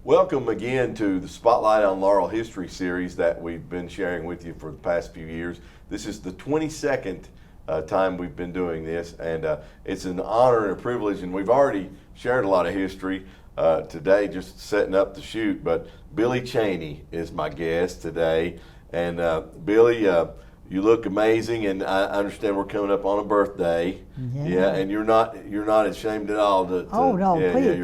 Welcome again to the Spotlight on Laurel History series that we've been sharing with you for the past few years. This is the 22nd time we've been doing this, and it's an honor and a privilege, and we've already shared a lot of history today, just setting up the shoot, but Billie Chaney is my guest today, and Billie, you look amazing, and I understand we're coming up on a birthday. Yeah, and you're not ashamed at all to oh no, yeah,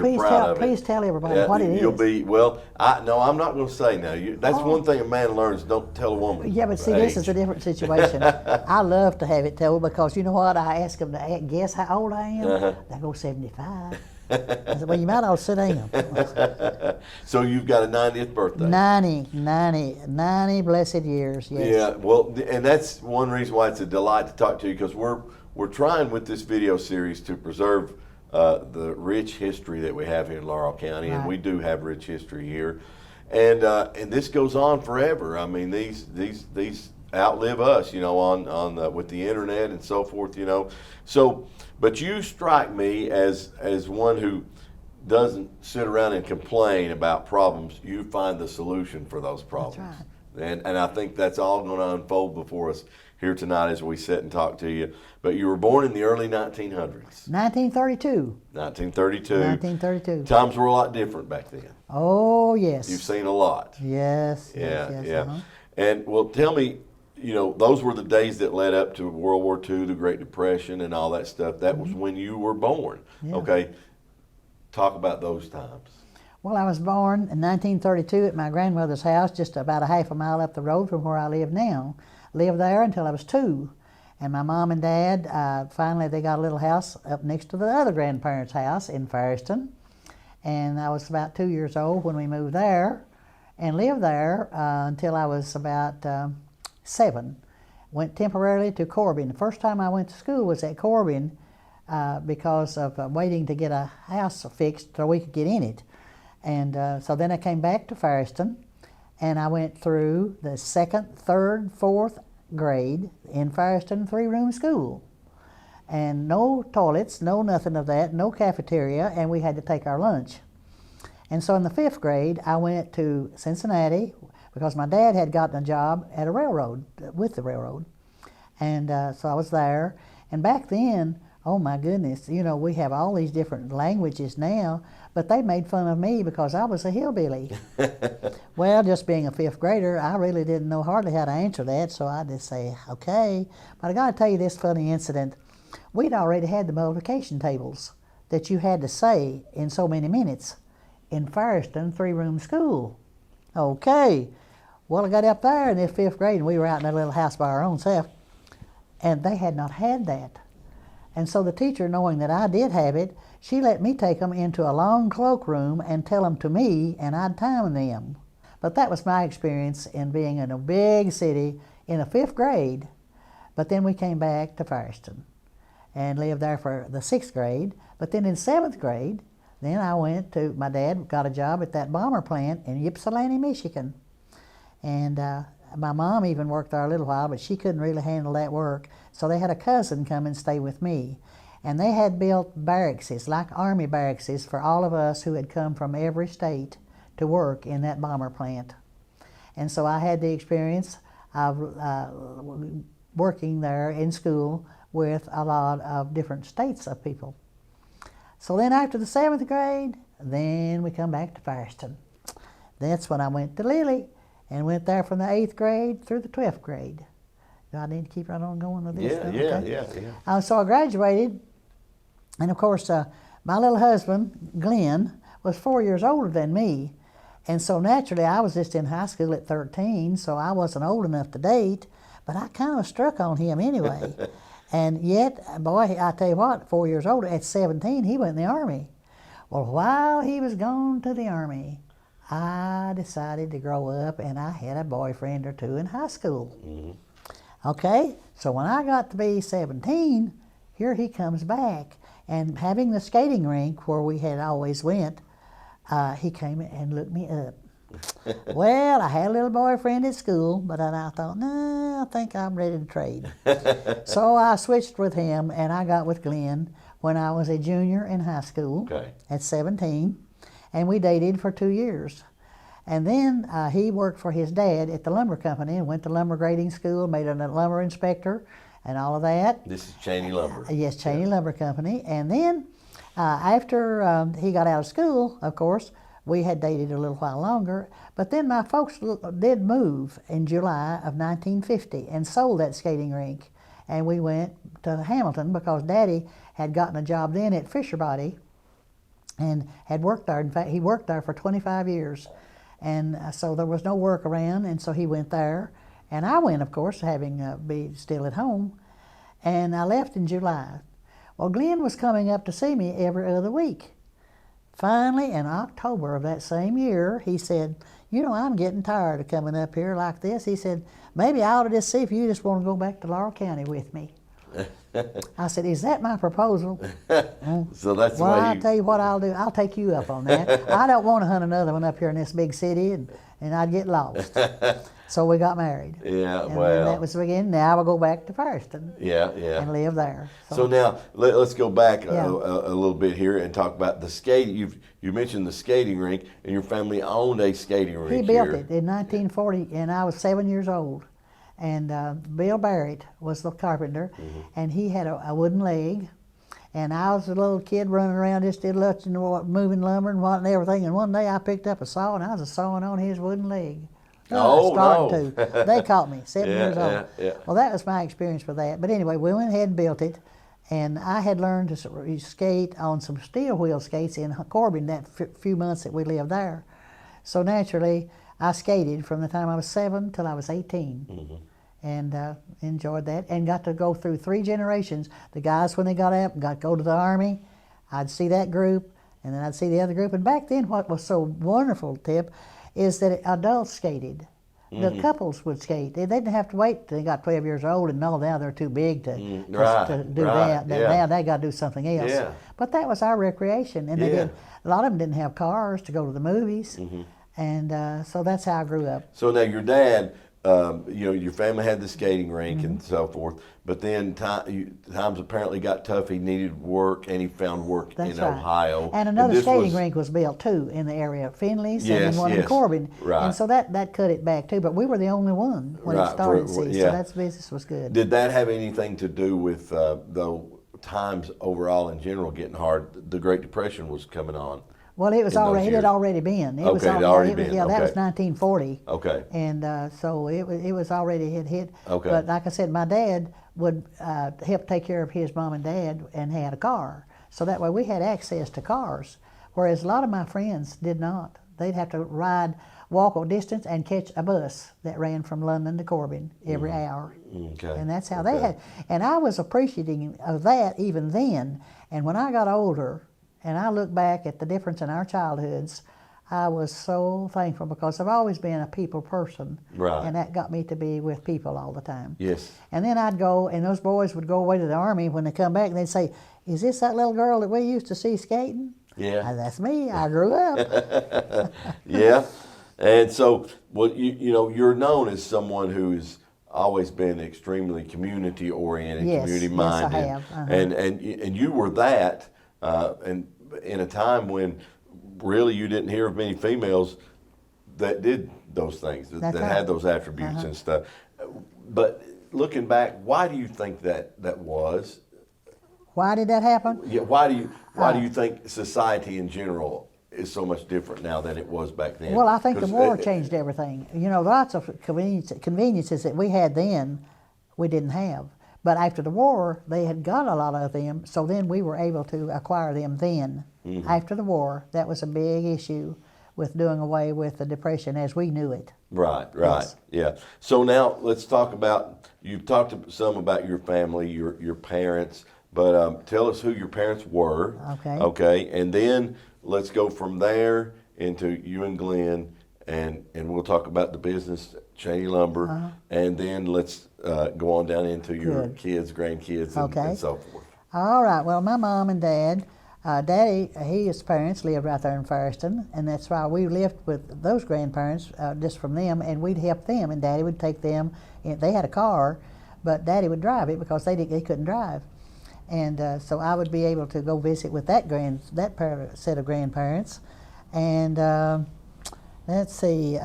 please tell everybody what it is. You'll be no, I'm not going to say now. That's one thing a man learns: don't tell a woman. Yeah, but see, this is a different situation. I love to have it told because you know what? I ask them to guess how old I am. They go 75. I said, well, you might all sit down. So you've got a 90th birthday. 90 blessed years, yes. Yeah, well, and that's one reason why it's a delight to talk to you, because we're trying with this video series to preserve the rich history that we have here in Laurel County, and we do have rich history here. And this goes on forever. I mean, these outlive us, you know, on with the internet and so forth, you know. So, but you strike me as one who doesn't sit around and complain about problems. You find the solution for those problems. That's right. And I think that's all going to unfold before us here tonight as we sit and talk to you. But you were born in the early 1900s. 1932. 1932. 1932. Times were a lot different back then. Oh, yes. You've seen a lot. Yes. Yeah. Uh-huh. And well, tell me, you know, those were the days that led up to World War II, the Great Depression, and all that stuff. That was when you were born. Yeah. Okay, talk about those times. Well, I was born in 1932 at my grandmother's house, just about a half a mile up the road from where I live now. Lived there until I was 2. And my mom and dad, finally they got a little house up next to the other grandparents' house in Firestone. And I was about 2 years old when we moved there and lived there until I was about 7. Went temporarily to Corbin. The first time I went to school was at Corbin because of waiting to get a house fixed so we could get in it. And so then I came back to Firestone, and I went through the 2nd, 3rd, 4th grade in Firestone 3-room school. And no toilets, no nothing of that, no cafeteria, and we had to take our lunch. And so in the 5th grade, I went to Cincinnati because my dad had gotten a job at a railroad, with the railroad. And so I was there. And back then, oh my goodness, you know, we have all these different languages now, but they made fun of me because I was a hillbilly. Well, just being a 5th grader, I really didn't know hardly how to answer that, so I just say, okay. But I got to tell you this funny incident. We'd already had the multiplication tables that you had to say in so many minutes in Firestone 3-room school. Okay. Well, I got up there in the 5th grade, and we were out in a little house by our own self, and they had not had that. And so the teacher, knowing that I did have it, she let me take them into a long cloakroom and tell them to me, and I'd time them. But that was my experience in being in a big city in the 5th grade. But then we came back to Firestone and lived there for the 6th grade. But then in 7th grade, then I went to, my dad got a job at that bomber plant in Ypsilanti, Michigan. And my mom even worked there a little while, but she couldn't really handle that work. So they had a cousin come and stay with me. And they had built barracks, like army barracks, for all of us who had come from every state to work in that bomber plant. And so I had the experience of working there in school with a lot of different states of people. So then after the 7th grade, then we come back to Firestone. That's when I went to Lily and went there from the 8th grade through the 12th grade. Do I need to keep right on going with this? Yeah. So I graduated, and of course my little husband, Glenn, was 4 years older than me. And so naturally I was just in high school at 13, so I wasn't old enough to date, but I kind of struck on him anyway. And yet, boy, I tell you what, 4 years older, at 17, he went in the Army. Well, while he was gone to the Army, I decided to grow up, and I had a boyfriend or two in high school. Okay, so when I got to be 17, here he comes back. And having the skating rink where we had always went, he came and looked me up. Well, I had a little boyfriend at school, but then I thought, nah, I think I'm ready to trade. So I switched with him, and I got with Glenn when I was a junior in high school at 17. and we dated for 2 years. And then he worked for his dad at the lumber company and went to lumber grading school, made a lumber inspector and all of that. This is Chaney Lumber. Yes, Chaney Lumber Company. And then after he got out of school, of course, we had dated a little while longer. But then my folks did move in July of 1950 and sold that skating rink. And we went to Hamilton because Daddy had gotten a job then at Fisher Body and had worked there. In fact, he worked there for 25 years. And so there was no work around, and so he went there. And I went, of course, having be still at home. And I left in July. Well, Glenn was coming up to see me every other week. Finally, in October of that same year, he said, you know, I'm getting tired of coming up here like this. He said, maybe I ought to just see if you just want to go back to Laurel County with me. I said, is that my proposal? So that's well, why I'll tell you what I'll do. I'll take you up on that. I don't want to hunt another one up here in this big city, and I'd get lost. So we got married. Yeah, and well. that was the beginning. Now we'll go back to Firestone. Yeah. And live there. So now let's go back Yeah. a little bit here and talk about the skating. You mentioned the skating rink, and your family owned a skating rink. He built here. it in 1940, and I was 7 years old. And Bill Barrett was the carpenter, and he had a wooden leg. And I was a little kid running around just moving lumber and everything. And one day I picked up a saw, and I was sawing on his wooden leg. No. They caught me, 7 years old. Yeah. Well, that was my experience with that. But anyway, we went ahead and built it. And I had learned to skate on some steel wheel skates in Corbin that few months that we lived there. So naturally, I skated from the time I was 7 till I was 18, and enjoyed that, and got to go through 3 generations. The guys, when they got up, got to go to the Army. I'd see that group, and then I'd see the other group. And back then, what was so wonderful, Tip, is that adults skated. The couples would skate. They didn't have to wait till they got 12 years old and no, now they're too big to do that. Yeah. Now they got to do something else. Yeah. But that was our recreation, and a lot of them didn't have cars to go to the movies. And so that's how I grew up. So now your dad, your family had the skating rink and so forth, but then times apparently got tough. He needed work, and he found work in Ohio. And another skating rink was built too in the area of Finley's, and then one in Corbin. Right. And so that cut it back too. But we were the only one when it started. So that business was good. Did that have anything to do with the times overall in general getting hard? The Great Depression was coming on. Well, it was already. It had already been. It had already been. Yeah, that was 1940. Okay. And so it was already hit. Okay. But like I said, my dad would help take care of his mom and dad, and had a car. So that way we had access to cars, whereas a lot of my friends did not. They'd have to walk a distance and catch a bus that ran from London to Corbin every hour. Okay. And that's how they had. And I was appreciating of that even then. And when I got older, and I look back at the difference in our childhoods, I was so thankful, because I've always been a people person. Right. And that got me to be with people all the time. Yes. And then I'd go, and those boys would go away to the Army. When they come back, and they'd say, is this that little girl that we used to see skating? Yeah. That's me. I grew up. Yeah. And so, you're known as someone who has always been extremely community oriented, community minded. Yes, I have. And you were that, and in a time when really you didn't hear of many females that did those things, that had those attributes and stuff. But looking back, why do you think that was? Why did that happen? Yeah. Why do you think society in general is so much different now than it was back then? Well, I think the war changed everything. Lots of conveniences that we had then, we didn't have. But after the war, they had got a lot of them, so then we were able to acquire them then. After the war, that was a big issue with doing away with the Depression as we knew it. Right, Yes. yeah. So now let's talk about, you've talked some about your family, your parents, but tell us who your parents were. Okay. Okay, and then let's go from there into you and Glenn, and we'll talk about the business, Chaney Lumber, and then let's go on down into your kids, grandkids, and so forth. All right. Well, my mom and dad, Daddy, his parents lived right there in Firestone, and that's why we lived with those grandparents just from them, and we'd help them, and Daddy would take them. They had a car, but Daddy would drive it because they couldn't drive. And so I would be able to go visit with that set of grandparents. And let's see,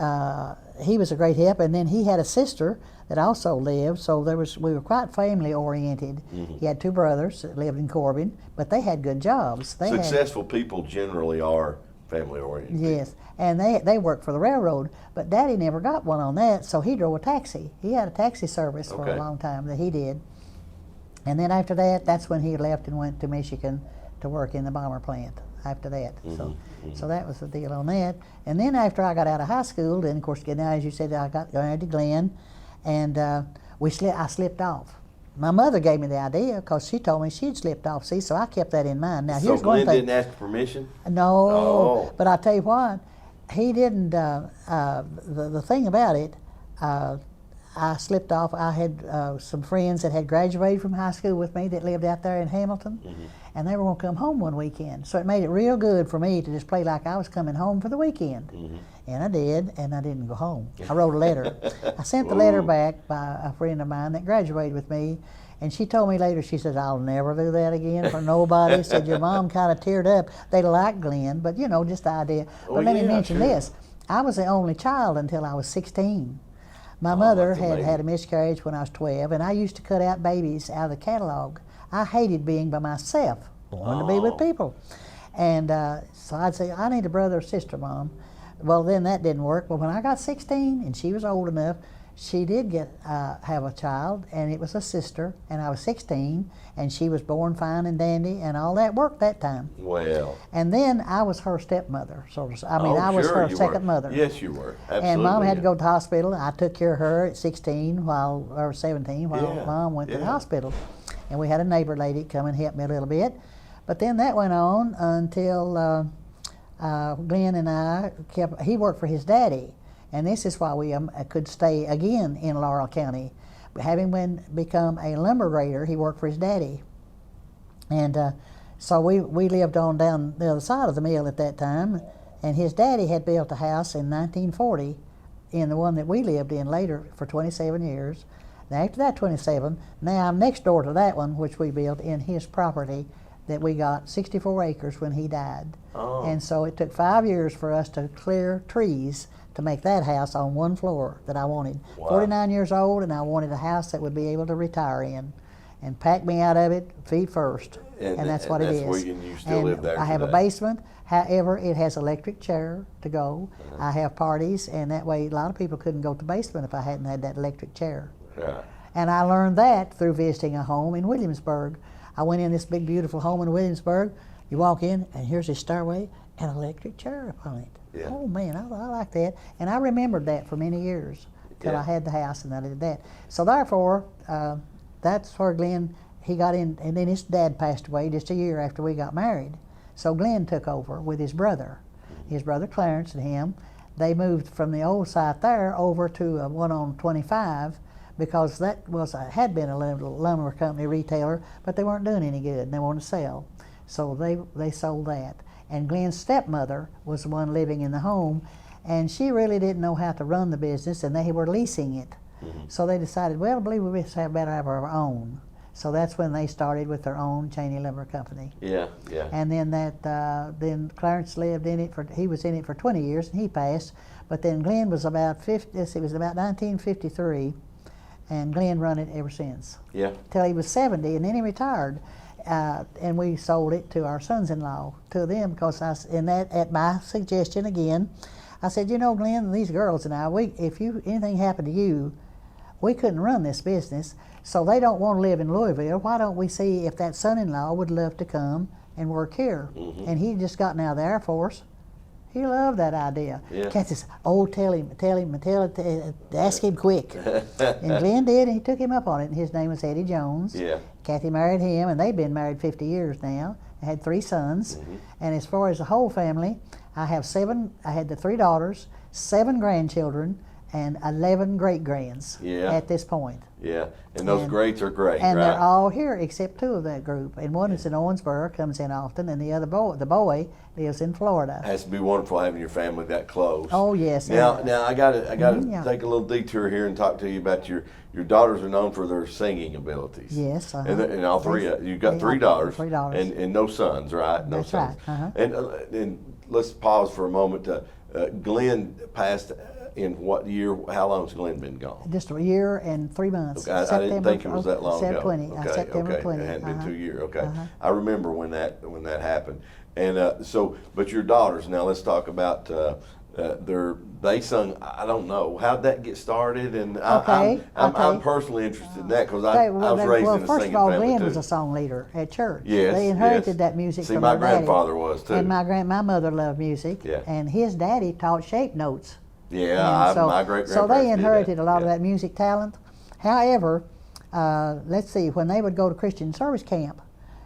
he was a great help. And then he had a sister that also lived, so we were quite family oriented. He had two brothers that lived in Corbin, but they had good jobs. Successful people generally are family oriented. Yes, and they worked for the railroad, but Daddy never got one on that, so he drove a taxi. He had a taxi service for a long time that he did. And then after that, that's when he left and went to Michigan to work in the bomber plant after that. So that was the deal on that. And then after I got out of high school, then of course, now as you said, I got married to Glenn, and I slipped off. My mother gave me the idea because she told me she'd slipped off. See, so I kept that in mind. Now, here's one thing. So Glenn didn't ask permission? No, but I tell you what, he didn't. The thing about it, I slipped off. I had some friends that had graduated from high school with me that lived out there in Hamilton, and they were going to come home one weekend. So it made it real good for me to just play like I was coming home for the weekend. And I did, and I didn't go home. I wrote a letter. I sent the letter back by a friend of mine that graduated with me, and she told me later, she said, I'll never do that again for nobody. Said, your mom kind of teared up. They liked Glenn, but you know, just the idea. But let me mention this. I was the only child until I was 16. My mother had a miscarriage when I was 12, and I used to cut out babies out of the catalog. I hated being by myself. I wanted to be with people. And so I'd say, I need a brother or sister, Mom. Well, then that didn't work. But when I got 16 and she was old enough, she did have a child, and it was a sister, and I was 16, and she was born fine and dandy, and all that worked that time. Well. And then I was her stepmother, sort of. I mean, I was her second mother. Yes, you were. Absolutely. And Mom had to go to the hospital. I took care of her at 16 or 17 while Mom went to the hospital. And we had a neighbor lady come and help me a little bit. But then that went on until Glenn and I he worked for his daddy. And this is why we could stay again in Laurel County. Having become a lumber grader, he worked for his daddy. And so we lived on down the other side of the mill at that time. And his daddy had built a house in 1940 in the one that we lived in later for 27 years. Now after that 27, now I'm next door to that one, which we built in his property that we got 64 acres when he died. And so it took 5 years for us to clear trees to make that house on one floor that I wanted. 49 years old, and I wanted a house that would be able to retire in and pack me out of it feet first. And that's what it is. Where you still live there I have a basement. However, it has electric chair to go. I have parties, and that way a lot of people couldn't go to the basement if I hadn't had that electric chair. And I learned that through visiting a home in Williamsburg. I went in this big, beautiful home in Williamsburg. You walk in, and here's this stairway and an electric chair upon it. Oh man, I like that. And I remembered that for many years till I had the house and I did that. So therefore, that's where Glenn, he got in, and then his dad passed away just a year after we got married. So Glenn took over with his brother Clarence and him. They moved from the old site there over to one on 25 because that had been a lumber company retailer, but they weren't doing any good and they wanted to sell. So they sold that. And Glenn's stepmother was the one living in the home, and she really didn't know how to run the business, and they were leasing it. So they decided, well, I believe we better have our own. So that's when they started with their own Chaney Lumber Company. And then then Clarence lived in it he was in it for 20 years, and he passed. But then Glenn was about 1953, and Glenn run it ever since. Till he was 70, and then he retired. And we sold it to our sons-in-law, to them, because at my suggestion again, I said, you know, Glenn, these girls and I, if anything happened to you, we couldn't run this business, so they don't want to live in Louisville. Why don't we see if that son-in-law would love to come and work here? And he just gotten out of the Air Force. He loved that idea. Cat says, oh, tell him, ask him quick. And Glenn did, and he took him up on it, and his name was Eddie Jones. Kathy married him, and they've been married 50 years now. I had 3 sons. And as far as the whole family, I had the 3 daughters, 7 grandchildren, and 11 great-grands at this point. And those greats are great, and they're all here except 2 of that group. And one is in Owensboro, comes in often, and the other the boy lives in Florida. Has to be wonderful having your family that close. Oh yes. Now I got to take a little detour here and talk to you about your daughters are known for their singing abilities. Yes. And all 3 you've got 3 daughters. 3 daughters. And no sons, right? No That's sons. right. And let's pause for a moment. Glenn passed in what year? How long has Glenn been gone? Just a year and 3 months. Okay, I didn't think it was that long ago. 20, Okay, September 20. It hadn't been 2 years. Okay, I remember when that happened. And so, but your daughters. Now let's talk about they sung. I don't know how'd that get started, and I'm personally interested in that because I was raised in a first singing of all, family Glenn too. was a song leader at church. Yes, they inherited yes. that music See, from my their daddy. grandfather was too. And my mother loved music. Yeah. And his daddy taught shape notes. Yeah, so, my great grandparents so they inherited did that. a lot of that music talent. However, let's see, when they would go to Christian service camp,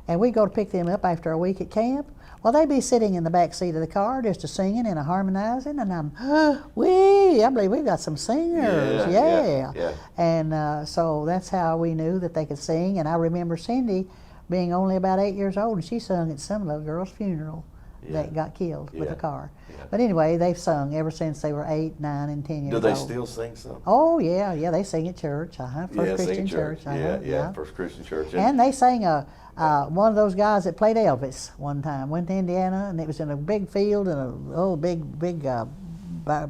and we'd go to pick them up after a week at camp, well, they'd be sitting in the back seat of the car just a singing and a harmonizing, and I'm, I believe we've got some singers, yeah. And so that's how we knew that they could sing. And I remember Cindy being only about 8 years old, and she sung at some little girl's funeral that got killed with a car. Yeah. But anyway, they've sung ever since they were 8, 9, and 10 years old. Do they still sing some? Oh, yeah, they sing at church, First Christian Church. First Christian Church. And they sang one of those guys that played Elvis one time, went to Indiana, and it was in a big field and a big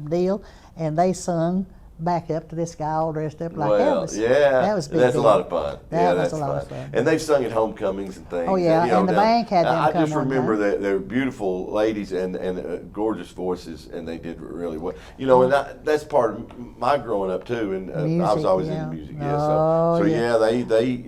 deal, and they sung back up to this guy all dressed up like Elvis. Yeah, that was big. That's a lot of fun. That was a lot of fun. And they've sung at homecomings and things. Oh yeah, and the bank had them I come just one remember time. that they were beautiful ladies and gorgeous voices, and they did really well. You know, and that's part of my growing up too. And I was always into music.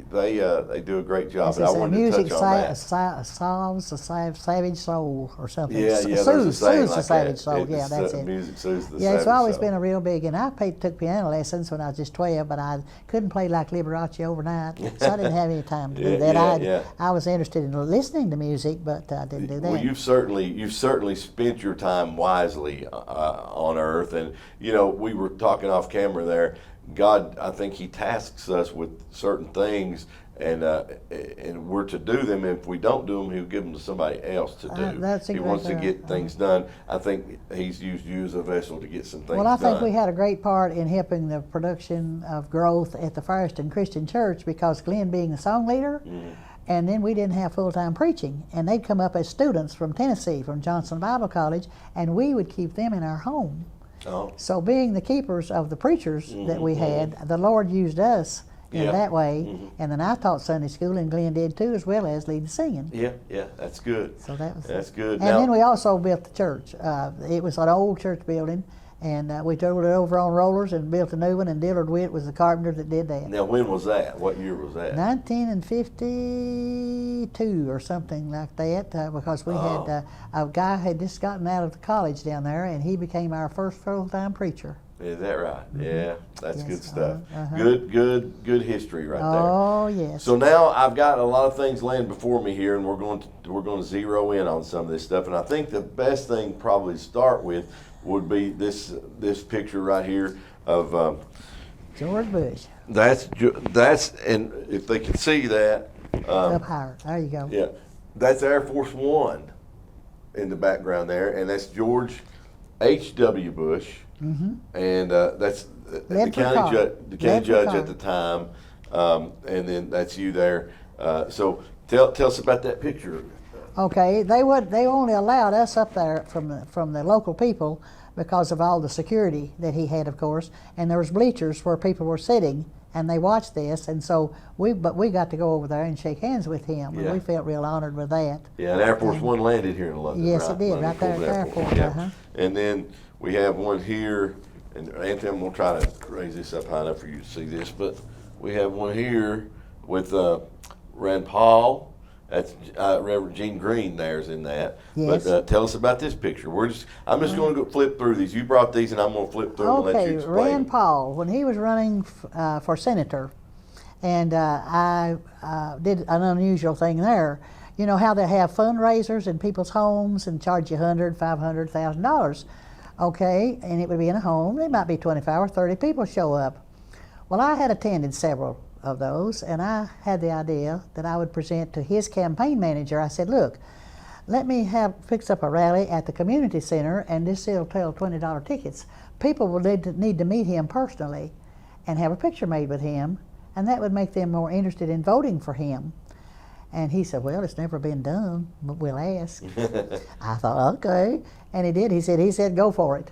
They do a great job. It's And I wanted music to touch on that. solves the savage soul or something. Soothes the savage soul. Yeah, that's it. Music soothes the Yeah, savage it's always soul. been a real big, and I took piano lessons when I was just 12, but I couldn't play like Liberace overnight, so I didn't have any time to do that. I was interested in listening to music, but I didn't do that. Well, you've certainly spent your time wisely on earth, and you know, we were talking off camera there. God, I think He tasks us with certain things, and we're to do them. If we don't do them, He'll give them to somebody else to do. That's He wants to exactly get things done. I think He's used you as a vessel to get some things done. Well, I think we had a great part in helping the production of growth at the Firestone Christian Church, because Glenn being the song leader, and then we didn't have full-time preaching, and they'd come up as students from Tennessee, from Johnson Bible College, and we would keep them in our home. Oh. So being the keepers of the preachers that we had, the Lord used us in that way, and then I taught Sunday school, and Glenn did too, as well as lead singing. Yeah, that's good. So that's good. And then we also built the church. It was an old church building, and we turned it over on rollers and built a new one, and Dillard Witt was the carpenter that did that. Now, when was that? What year was that? 1952 or something like that, because we had a guy had just gotten out of the college down there, and he became our first full-time preacher. Is that right? Yeah, that's good stuff. Good. Good history right there. Oh yes. So now I've got a lot of things laying before me here, and we're going to zero in on some of this stuff. And I think the best thing probably to start with would be this picture right here of George Bush. That's and if they can see that Up higher. There you go. Yeah, that's Air Force One in the background there, and that's George H.W. Bush. And that's the county judge at the time, and then that's you there. So tell us about that picture. Okay, they only allowed us up there from the local people because of all the security that he had, of course, and there was bleachers where people were sitting, and they watched this, and so we got to go over there and shake hands with him, and we felt real honored with that. Yeah, and Air Force One landed here in London. Yes, right? it did, right there at the airport. Yeah. And then we have one here, and Anthony, I'm going to try to raise this up high enough for you to see this, but we have one here with Rand Paul. That's Reverend Gene Green there's in that. Yes. But tell us about this picture. I'm just going to go flip through these. You brought these, and I'm going to flip through them and let you explain Rand them. Paul, when he was running for senator, and I did an unusual thing there. You know how they have fundraisers in people's homes and charge you $100,000, $500,000, $1,000. Okay, and it would be in a home. It might be 25 or 30 people show up. Well, I had attended several of those, and I had the idea that I would present to his campaign manager. I said, look, let me fix up a rally at the community center, and this will sell $20 tickets. People will need to meet him personally and have a picture made with him, and that would make them more interested in voting for him. And he said, well, it's never been done, but we'll ask. I thought, okay. And he did. He said, go for it.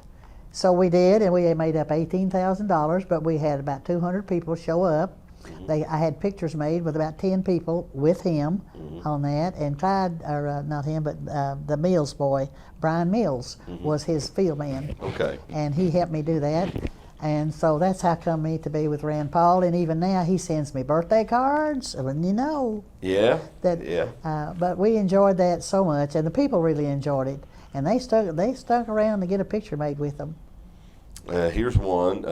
So we did, and we made up $18,000, but we had about 200 people show up. I had pictures made with about 10 people with him on that, and Clyde, or not him, but the Mills boy, Brian Mills, was his field man. Okay. And he helped me do that. And so that's how come me to be with Rand Paul, and even now he sends me birthday cards, and you know. Yeah. Yeah. But we enjoyed that so much, and the people really enjoyed it, and they stuck around to get a picture made with them. Here's one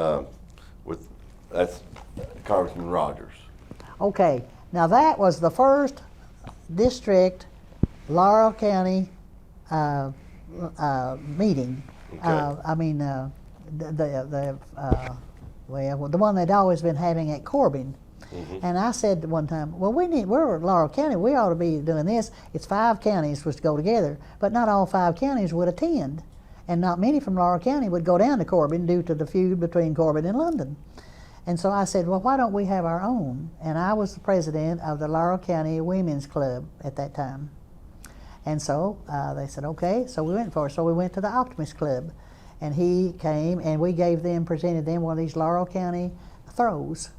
that's Congressman Rogers. Okay, now that was the first district Laurel County meeting. Okay. The one they'd always been having at Corbin. And I said one time, well, we're Laurel County, we ought to be doing this. It's 5 counties supposed to go together, but not all 5 counties would attend. And not many from Laurel County would go down to Corbin due to the feud between Corbin and London. And so I said, well, why don't we have our own? And I was the president of the Laurel County Women's Club at that time. And so they said, okay, so we went for it. So we went to the Optimist Club. And he came, and we presented them one of these Laurel County throws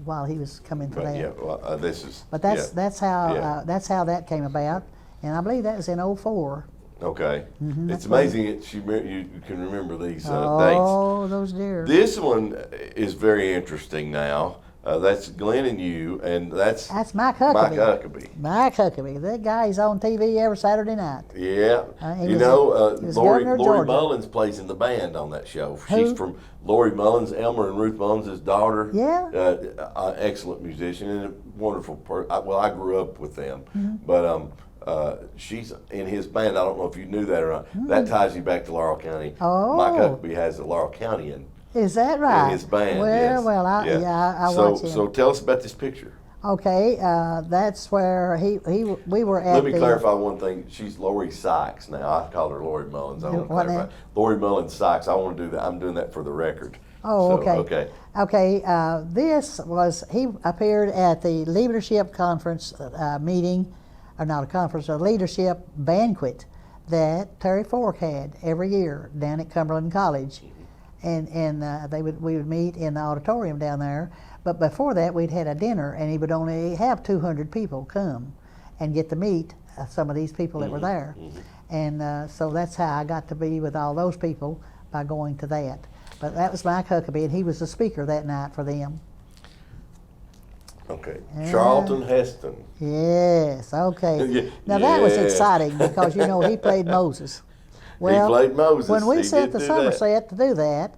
while he was coming for that. Yeah, well, this is. But that's how that came about, and I believe that was in '04. Okay, it's amazing that you can remember these dates. Oh, those deer. This one is very interesting now. That's Glenn and you, and that's Mike Huckabee. Mike Huckabee. Mike Huckabee. That guy, he's on TV every Saturday night. Yeah. Lori Mullins plays in the band on that show. Who? She's from Lori Mullins, Elmer and Ruth Mullins' daughter. Yeah. Excellent musician and a wonderful person. Well, I grew up with them, but she's in his band. I don't know if you knew that or not. That ties you back to Laurel County. Oh. Mike Huckabee has a Laurel County Is that right? in his band. Well, yes. well, I watch him. So tell us about this picture. Okay, that's where we were at. Let me clarify one thing. She's Lori Sykes now. I called her Lori Mullins. I want to clarify. Lori Mullins Sykes. I want to do that. I'm doing that for the record. Oh, so, okay. Okay, this was, he appeared at the leadership conference meeting, or not a conference, a leadership banquet that Terry Fork had every year down at Cumberland College. And we would meet in the auditorium down there. But before that, we'd had a dinner, and he would only have 200 people come and get to meet some of these people that were there. And so that's how I got to be with all those people, by going to that. But that was Mike Huckabee, and he was the speaker that night for them. Okay. Charlton Heston. Yes, okay. Now that was exciting because, you know, he played Moses. Well, he played Moses. When we set the Somerset to do that,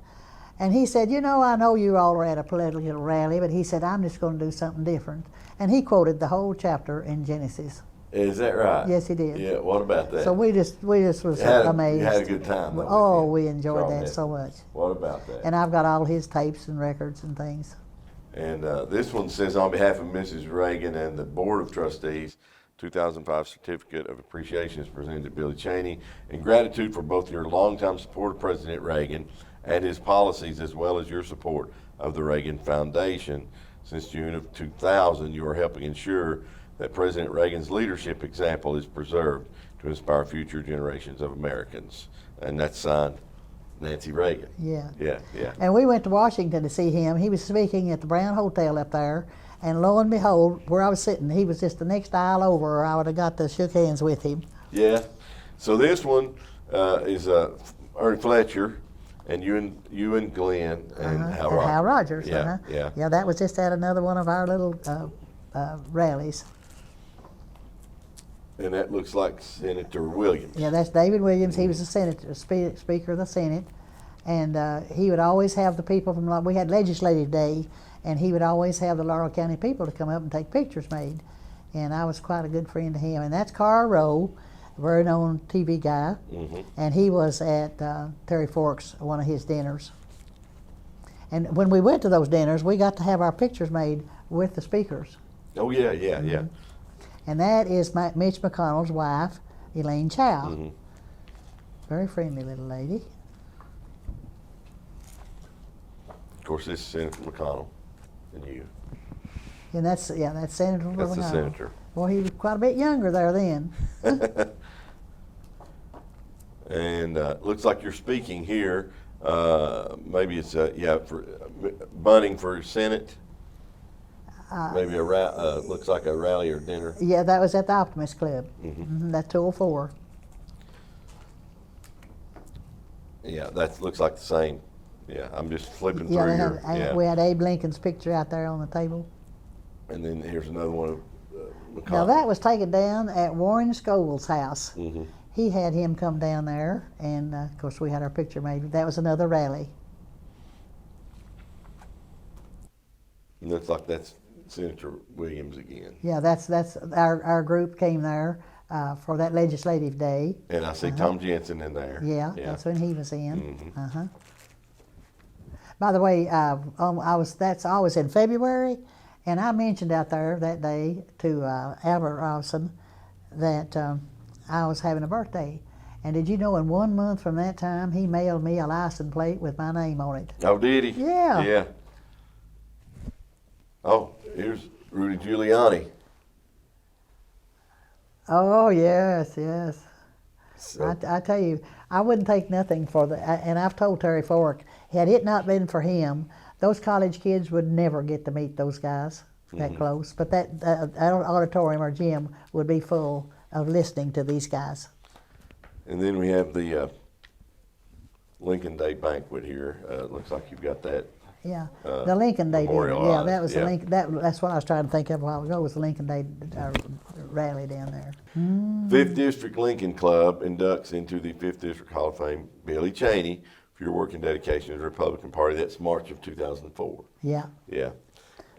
and he said, you know, I know you all are at a political rally, but he said, I'm just going to do something different. And he quoted the whole chapter in Genesis. Is that right? Yes, he did. Yeah, what about that? So we just was amazed. You had a good time, though. Oh, we enjoyed that so much. What about that? And I've got all his tapes and records and things. And this one says, on behalf of Mrs. Reagan and the Board of Trustees, 2005 Certificate of Appreciation is presented to Billie Chaney in gratitude for both your longtime support of President Reagan and his policies, as well as your support of the Reagan Foundation. Since June of 2000, you are helping ensure that President Reagan's leadership example is preserved to inspire future generations of Americans. And that's signed Nancy Reagan. Yeah. Yeah, yeah. And we went to Washington to see him. He was speaking at the Brown Hotel up there. And lo and behold, where I was sitting, he was just the next aisle over, or I would have got to shook hands with him. Yeah. So this one is Erin Fletcher, and you and Glenn and Hal Rogers. Hal Rogers. Yeah, yeah. Yeah, that was just at another one of our little rallies. And that looks like Senator Williams. Yeah, that's David Williams. He was the senator, Speaker of the Senate. And he would always have the people from, we had Legislative Day, and he would always have the Laurel County people to come up and take pictures made. And I was quite a good friend to him. And that's Carl Rowe, a very known TV guy. And he was at Terry Fork's, one of his dinners. And when we went to those dinners, we got to have our pictures made with the speakers. Oh, yeah, yeah, yeah. And that is Mitch McConnell's wife, Elaine Chow. Very friendly little lady. Of course, this is Senator McConnell and you. And that's Senator McConnell. That's the senator. Well, he was quite a bit younger there then. And looks like you're speaking here. Maybe it's for bunting for Senate. Maybe looks like a rally or dinner. Yeah, that was at the Optimist Club. That's 204. Yeah, that looks like the same. Yeah, I'm just flipping through here. We had Abe Lincoln's picture out there on the table. And then here's another one of Now that was taken down at Warren Scoville's house. Mm-hmm. He had him come down there, and of course we had our picture made. That was another rally. Looks like that's Senator Williams again. Yeah, that's our group came there for that legislative day. And I see Tom Jensen in there. Yeah, that's when he was in. Mm-hmm. By the way, I was in February, and I mentioned out there that day to Albert Robson that I was having a birthday. And did you know in 1 month from that time, he mailed me a license plate with my name on it? Oh, did he? Yeah. Yeah. Oh, here's Rudy Giuliani. Oh, yes, yes. So, I tell you, I wouldn't take nothing for and I've told Terry Fork, had it not been for him, those college kids would never get to meet those guys that close. But that auditorium or gym would be full of listening to these guys. and then we have the Lincoln Day banquet here. Looks like you've got that. Yeah, the Lincoln Day dinner. memorialized, Yeah, that was yeah. the Lincoln. That's what I was trying to think of a while ago. Was the Lincoln Day rally down there? 5th District Lincoln Club inducts into the 5th District Hall of Fame Billie Chaney for your work and dedication to the Republican Party. That's March of 2004. Yeah, Yeah.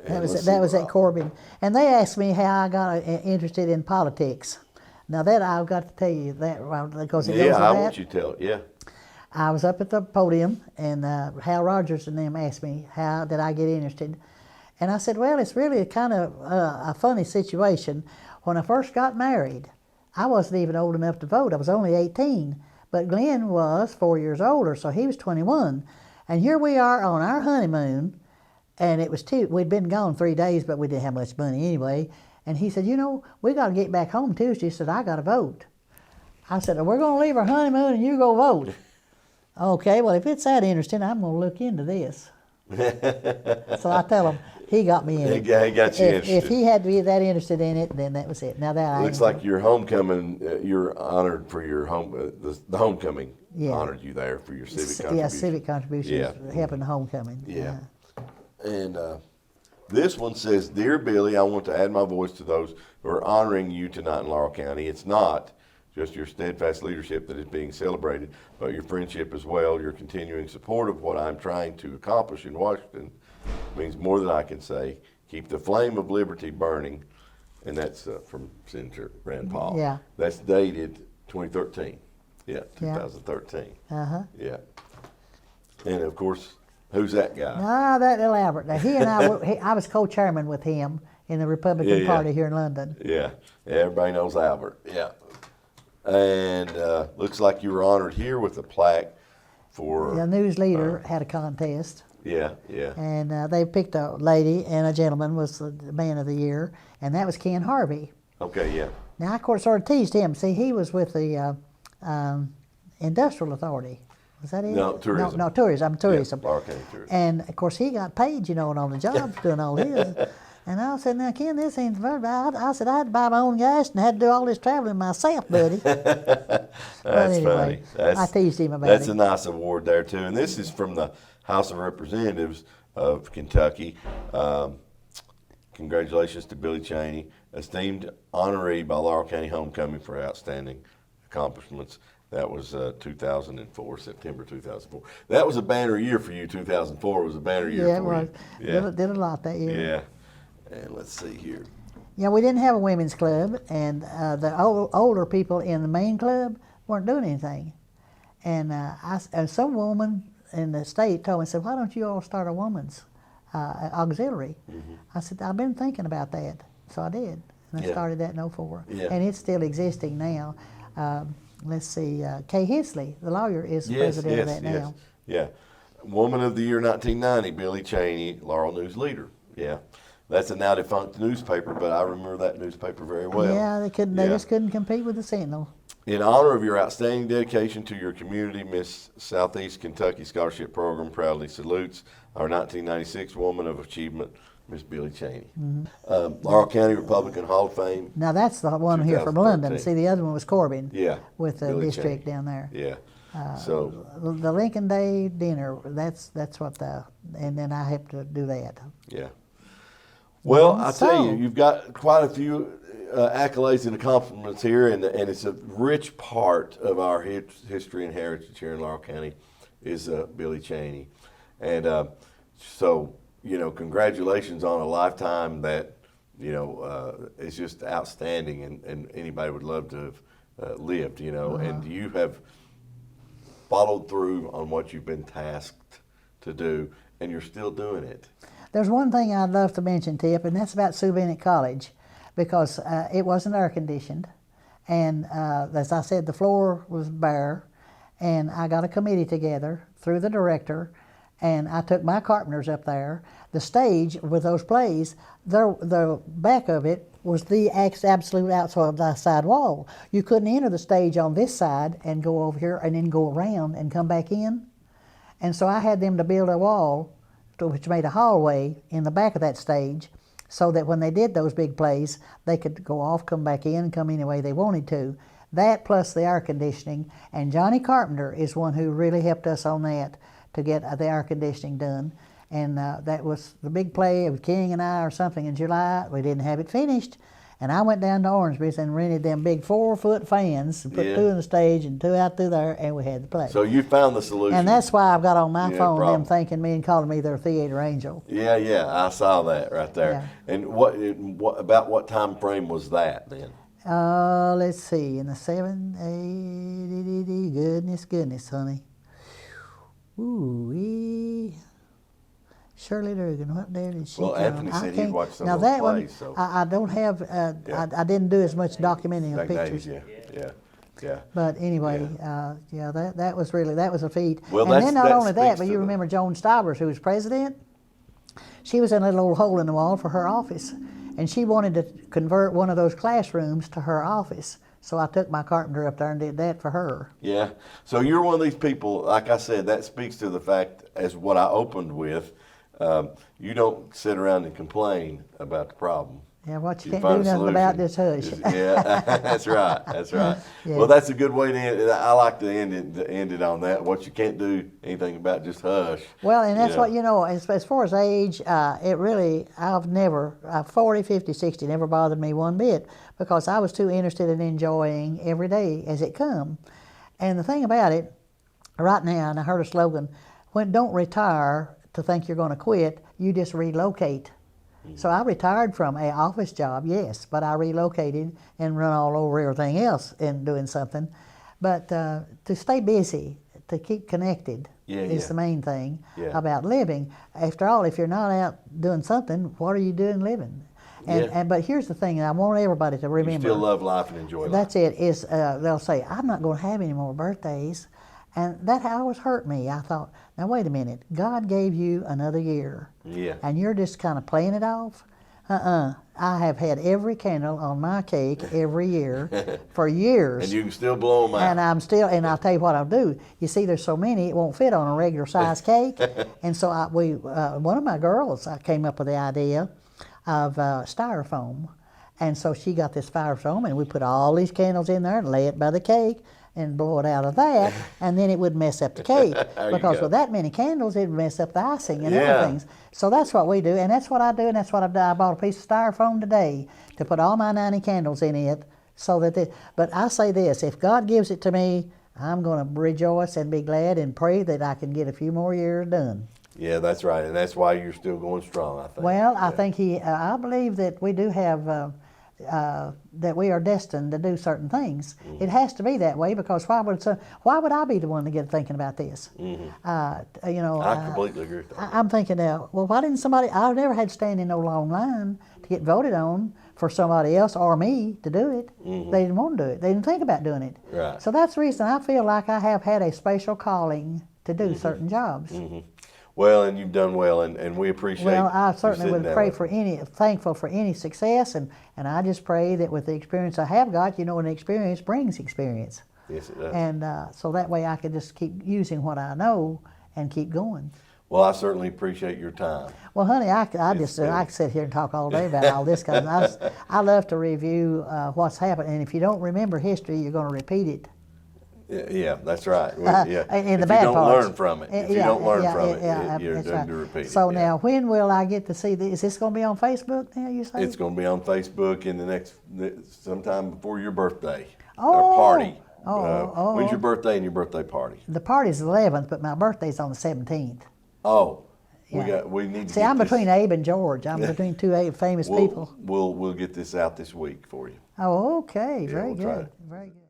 that was at Corbin, and they asked me how I got interested in politics. Now that I've got to tell you that because it goes with Yeah, I that. want you to tell it. Yeah. I was up at the podium, and Hal Rogers and them asked me how did I get interested, and I said, well, it's really kind of a funny situation. When I first got married, I wasn't even old enough to vote. I was only 18, but Glenn was 4 years older, so he was 21, and here we are on our honeymoon, and it was we'd been gone 3 days, but we didn't have much money anyway, and he said, you know, we got to get back home Tuesday. He said, I got to vote. I said, we're going to leave our honeymoon and you go vote. Okay, well, if it's that interesting, I'm going to look into this. So I tell him, he got me in it. He got you interested. If he had to be that interested in it, then that was it. Now that Looks like your homecoming, you're honored for your the homecoming honored you there for your civic contribution. Yeah, civic contributions, Yeah. helping the homecoming. Yeah. And this one says, Dear Billie, I want to add my voice to those who are honoring you tonight in Laurel County. It's not just your steadfast leadership that is being celebrated, but your friendship as well. Your continuing support of what I'm trying to accomplish in Washington means more than I can say. Keep the flame of liberty burning. And that's from Senator Rand Paul. Yeah. That's dated 2013. Yeah, 2013. Uh-huh. Yeah. And of course, who's that guy? Ah, that little Albert. Now, he and I was co-chairman with him in the Republican Party here in London. Yeah, everybody knows Albert. Yeah. And looks like you were honored here with a plaque for... The news leader had a contest. Yeah, yeah. And they picked a lady and a gentleman was the man of the year, and that was Ken Harvey. Okay, yeah. Now, I, of course, sort of teased him. See, he was with the Industrial Authority. Was that it? No, tourism. No, tourism. Yeah, Laurel County Tourism. And, of course, he got paid, you know, and on the job doing all his. And I said, now, Ken, this ain't fair. I said, I had to buy my own gas and had to do all this traveling myself, buddy. That's anyway, funny. I teased him about That's it. a nice award there, too. And this is from the House of Representatives of Kentucky. Congratulations to Billie Chaney, esteemed honoree by Laurel County Homecoming for outstanding accomplishments. That was 2004, September 2004. That was a banner year for you, 2004 was a banner year Yeah, it for was. you. Yeah, Did a lot that year. yeah. And let's see here. Yeah, we didn't have a women's club, and the older people in the main club weren't doing anything. And some woman in the state told me, said, why don't you all start a woman's auxiliary? I said, I've been thinking about that. So I did. And I started that in 2004. Yeah. And it's still existing now. Let's see, Kay Hensley, the lawyer, is the president of that now. Yeah. Woman of the Year 1990, Billie Chaney, Laurel News Leader. Yeah. That's a now defunct newspaper, but I remember that newspaper very well. Yeah, they couldn't. They just couldn't compete with the Sentinel. In honor of your outstanding dedication to your community, Miss Southeast Kentucky Scholarship Program proudly salutes our 1996 Woman of Achievement, Miss Billie Chaney. Laurel County Republican Hall of Fame. Now that's the one here from London. 2013. See, the other one was Corbin. Yeah. With the Billie district Chaney. down there. Yeah. So The Lincoln Day dinner. That's what and then I have to do that. yeah. Well, I tell So- you, you've got quite a few accolades and accomplishments here, and it's a rich part of our history and heritage here in Laurel County is Billie Chaney, and so congratulations on a lifetime that is just outstanding, and anybody would love to have lived, and you have followed through on what you've been tasked to do, and you're still doing it. There's one thing I'd love to mention, Tip, and that's about Sue Bennett College, because it wasn't air conditioned, and as I said, the floor was bare, and I got a committee together through the director, and I took my carpenters up there. The stage with those plays, the back of it was the absolute outside wall. You couldn't enter the stage on this side and go over here and then go around and come back in. And so I had them to build a wall which made a hallway in the back of that stage, so that when they did those big plays, they could go off, come back in, come any way they wanted to. That plus the air conditioning, and Johnny Carpenter is one who really helped us on that to get the air conditioning done. And that was the big play of King and I or something in July. We didn't have it finished, and I went down to Orangeburg and rented them big 4-foot fans and put 2 in the stage and 2 out through there, and we had the play. So you found the solution. And that's why I've got on my phone problem. them thanking me and calling me their theater angel. Yeah, I saw that right there. Yeah. And about what time frame was that then? Let's see, in the goodness, honey. Ooh, Shirley Dugan, what day did she Well, come? Anthony said he'd watched some now of those that plays. One, So. I don't have, I didn't do as much documenting of Back pictures. days, yeah. But anyway, that was a feat. Well, and then not that only that, speaks but to you the- remember Joan Stivers, who was president? She was in a little old hole in the wall for her office, and she wanted to convert one of those classrooms to her office. So I took my carpenter up there and did that for her. Yeah. So you're one of these people, like I said, that speaks to the fact, as what I opened with, you don't sit around and complain about the problem. Yeah, what you You can't find do a nothing about, solution. just hush. Yeah, that's right. Yeah. Well, that's a good way to end it. I like to end it on that. What you can't do anything about, just hush. Well, and that's You know. what, as far as age, it really, I've never, 40, 50, 60, never bothered me one bit, because I was too interested in enjoying every day as it come. And the thing about it, right now, and I heard a slogan, don't retire to think you're going to quit, you just relocate. So I retired from an office job, yes, but I relocated and run all over everything else in doing something. But to stay busy, to keep connected is the main thing about living. After all, if you're not out doing something, what are you doing living? But here's the thing, and I want everybody to remember. You still love life and enjoy life. That's it, is they'll say, I'm not going to have any more birthdays. And that always hurt me. I thought, now wait a minute, God gave you another year. Yeah. And you're just kind of playing it off? I have had every candle on my cake every year for years. And you can still blow them out. And I'm still, and I'll tell you what I'll do. You see, there's so many, it won't fit on a regular size cake. And so one of my girls, I came up with the idea of styrofoam. And so she got this styrofoam, and we put all these candles in there and lay it by the cake and blow it out of that, and then it would mess up the cake. Because with that many candles, it would mess up the icing and everything. So that's what we do, and that's what I do, and that's what I've done. I bought a piece of styrofoam today to put all my 90 candles in it, so that but I say this, if God gives it to me, I'm going to rejoice and be glad and pray that I can get a few more years done. Yeah, that's right, and that's why you're still going strong, I think. Well, I think I believe that we do have, that we are destined to do certain things. It has to be that way, because why would I be the one to get thinking about this? I completely agree with that. I'm thinking now, well, why didn't somebody, I've never had to stand in no long line to get voted on for somebody else or me to do it. They didn't want to do it. They didn't think about doing it. Right. So that's the reason I feel like I have had a special calling to do certain jobs. Well, and you've done well, and we appreciate. Well, I you certainly sitting would down pray with for us. thankful for any success, and I just pray that with the experience I have got, an experience brings experience. Yes, it does. And so that way I could just keep using what I know and keep going. Well, I certainly appreciate your time. Well, honey, I been- could sit here and talk all day about all this because I love to review what's happened, and if you don't remember history, you're going to repeat it. Yeah, that's right. Yeah. In the If bad you don't parts. learn from it, if you don't learn from it, you're that's doomed right. to repeat it. So yeah. now, when will I get to see this? Is this going to be on Facebook now, you say? It's going to be on Facebook in the next sometime before your birthday Oh. or party. Oh. When's your birthday and your birthday party? The party's the 11th, but my birthday's on the 17th. Oh, Yeah. we need to. See, get I'm this- between Abe and George. I'm between two famous people. We'll get this out this week for you. Oh, okay. Yeah, Very we'll try good. it. Very good.